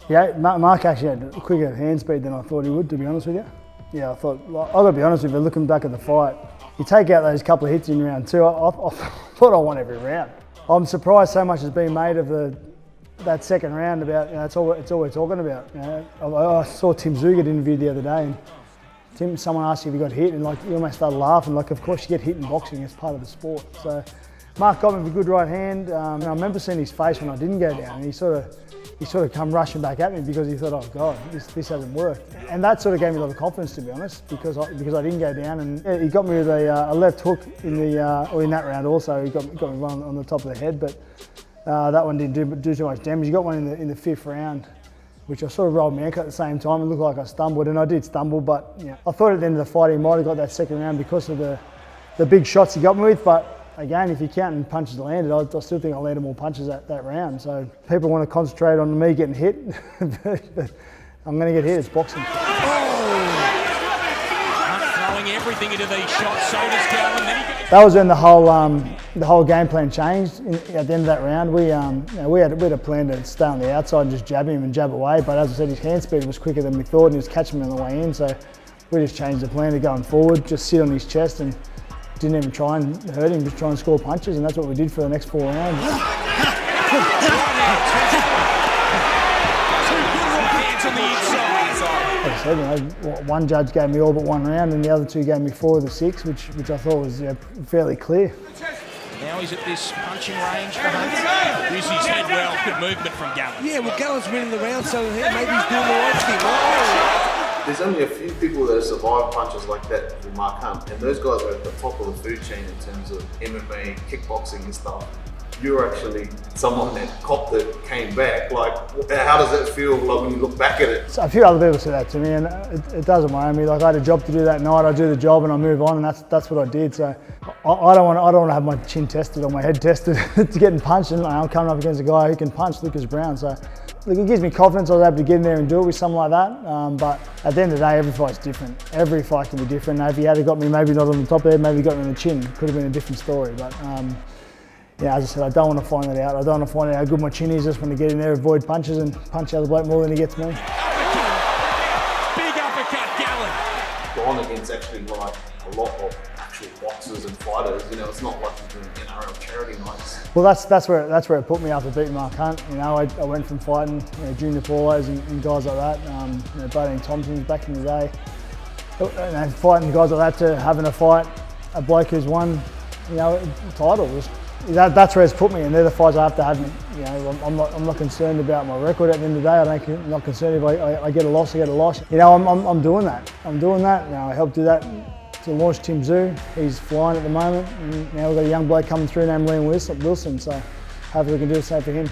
Yeah, Mark actually had quicker hand speed than I thought he would, to be honest with you. Yeah, I thought, I've got to be honest with you, looking back at the fight, you take out those couple of hits in round two, I thought I won every round. I'm surprised so much has been made of that second round about, it's all we're talking about. I saw Tim Zhu get interviewed the other day, and someone asked if he got hit, and he almost started laughing. Of course you get hit in boxing, it's part of the sport. So Mark got me with a good right hand. And I remember seeing his face when I didn't go down, and he sort of come rushing back at me because he thought, oh God, this hasn't worked. And that sort of gave me a lot of confidence, to be honest, because I didn't go down. And he got me with a left hook in that round also. He got me one on the top of the head, but that one didn't do too much damage. He got one in the fifth round, which I sort of rolled my ankle at the same time. It looked like I stumbled, and I did stumble, but I thought at the end of the fight he might have got that second round because of the big shots he got me with. But again, if you're counting punches landed, I still think I landed more punches that round. So people want to concentrate on me getting hit, but I'm going to get hit. It's boxing. Throwing everything into these shots. So does Gallen. That was when the whole game plan changed. At the end of that round, we had a plan to stay on the outside and just jab him and jab away. But as I said, his hand speed was quicker than we thought, and he was catching me on the way in. So we just changed the plan to going forward, just sit on his chest and didn't even try and hurt him, just try and score punches, and that's what we did for the next 4 rounds. Like I said, one judge gave me all but 1 round, and the other 2 gave me 4 of the 6, which I thought was fairly clear. Now he's at this punching range for Hunt. Uses his head well, good movement from Gallen. Yeah, well, Gallen's winning the round, so maybe he's doing the right thing. Oh. There's only a few people that have survived punches like that with Mark Hunt, and those guys are at the top of the food chain in terms of MMA, kickboxing and stuff. You're actually someone that copped it, came back. How does that feel when you look back at it? So a few other people said that to me, and it doesn't worry me. I had a job to do that night. I do the job and I move on, and that's what I did. So I don't want to have my chin tested or my head tested to getting punched. And I'm coming up against a guy who can punch, Lucas Browne. So look, it gives me confidence. I was able to get in there and do it with someone like that. But at the end of the day, every fight's different. Every fight can be different. Now, if he had got me, maybe not on the top there, maybe got me on the chin, could have been a different story. But as I said, I don't want to find that out. I don't want to find out how good my chin is. Just want to get in there, avoid punches, and punch the other bloke more than he gets me. Big uppercut, Gallen. Gone against actually a lot of actual boxers and fighters. It's not like you're doing NRL charity nights. Well, that's where it put me after beating Mark Hunt. I went from fighting Junior Paulos and guys like that, Buddy Thompson's back in the day, and fighting guys like that to having a fight a bloke who's won, titles. That's where it's put me, and they're the fights I have to have. I'm not concerned about my record at the end of the day. I'm not concerned if I get a loss, I get a loss. I'm doing that. I helped do that to launch Tim Zhu. He's flying at the moment, and now we've got a young bloke coming through named Liam Wilson. So hopefully we can do the same for him.